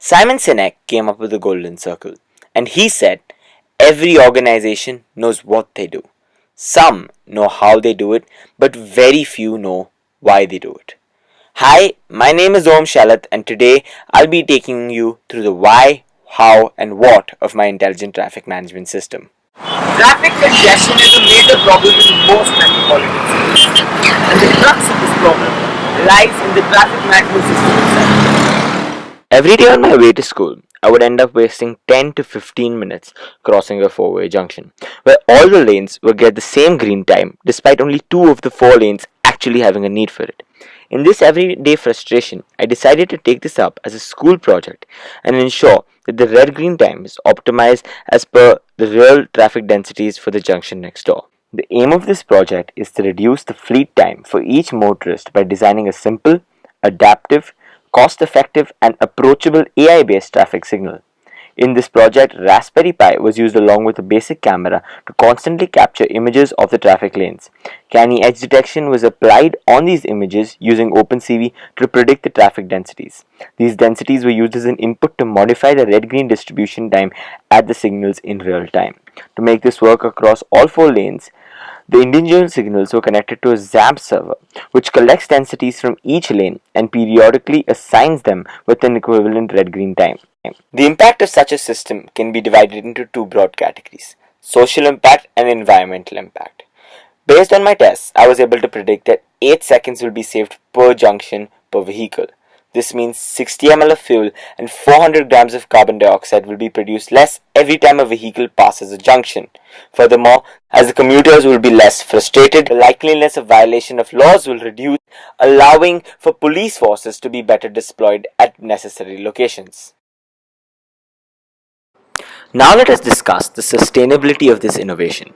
Simon Sinek came up with the golden circle, and he said, every organization knows what they do. Some know how they do it, but very few know why they do it. Hi, my name is Shelat, and today I'll be taking you through the why, how, and what of my intelligent traffic management system. Traffic congestion is a major problem in most metropolitan cities, and the crux of this problem lies in the traffic management system itself. Every day on my way to school, I would end up wasting 10 to 15 minutes crossing a four-way junction, where all the lanes would get the same green time despite only 2 of the 4 lanes actually having a need for it. In this everyday frustration, I decided to take this up as a school project and ensure that the red-green time is optimized as per the real traffic densities for the junction next door. The aim of this project is to reduce the fleet time for each motorist by designing a simple, adaptive, cost-effective and approachable AI-based traffic signal. In this project, Raspberry Pi was used along with a basic camera to constantly capture images of the traffic lanes. Canny edge detection was applied on these images using OpenCV to predict the traffic densities. These densities were used as an input to modify the red-green distribution time at the signals in real time. To make this work across all 4 lanes, the individual signals were connected to a ZAMP server, which collects densities from each lane and periodically assigns them with an equivalent red-green time. The impact of such a system can be divided into 2 broad categories: social impact and environmental impact. Based on my tests, I was able to predict that 8 seconds will be saved per junction per vehicle. This means 60 ml of fuel and 400 grams of carbon dioxide will be produced less every time a vehicle passes a junction. Furthermore, as the commuters will be less frustrated, the likeliness of violation of laws will reduce, allowing for police forces to be better deployed at necessary locations. Now let us discuss the sustainability of this innovation.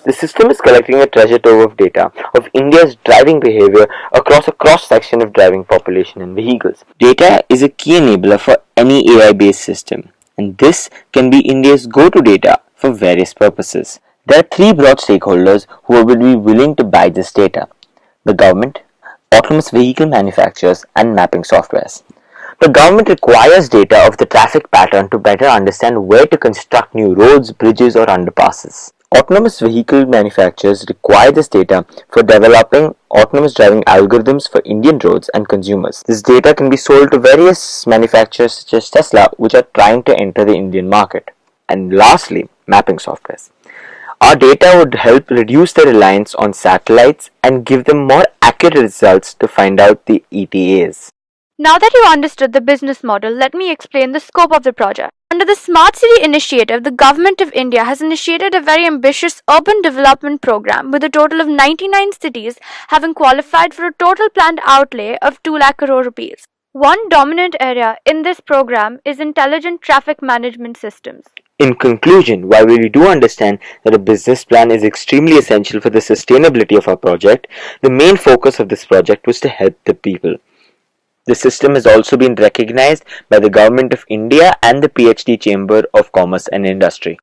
The system is collecting a treasure trove of data of India's driving behavior across a cross-section of driving population and vehicles. Data is a key enabler for any AI-based system, and this can be India's go-to data for various purposes. There are 3 broad stakeholders who will be willing to buy this data: the government, autonomous vehicle manufacturers, and mapping softwares. The government requires data of the traffic pattern to better understand where to construct new roads, bridges, or underpasses. Autonomous vehicle manufacturers require this data for developing autonomous driving algorithms for Indian roads and consumers. This data can be sold to various manufacturers such as Tesla, which are trying to enter the Indian market. And lastly, mapping softwares. Our data would help reduce the reliance on satellites and give them more accurate results to find out the ETAs. Now that you understood the business model, let me explain the scope of the project. Under the Smart City Initiative, the Government of India has initiated a very ambitious urban development program with a total of 99 cities having qualified for a total planned outlay of 2 lakh crore rupees. One dominant area in this program is intelligent traffic management systems. In conclusion, while we do understand that a business plan is extremely essential for the sustainability of our project, the main focus of this project was to help the people. The system has also been recognized by the Government of India and the PhD Chamber of Commerce and Industry.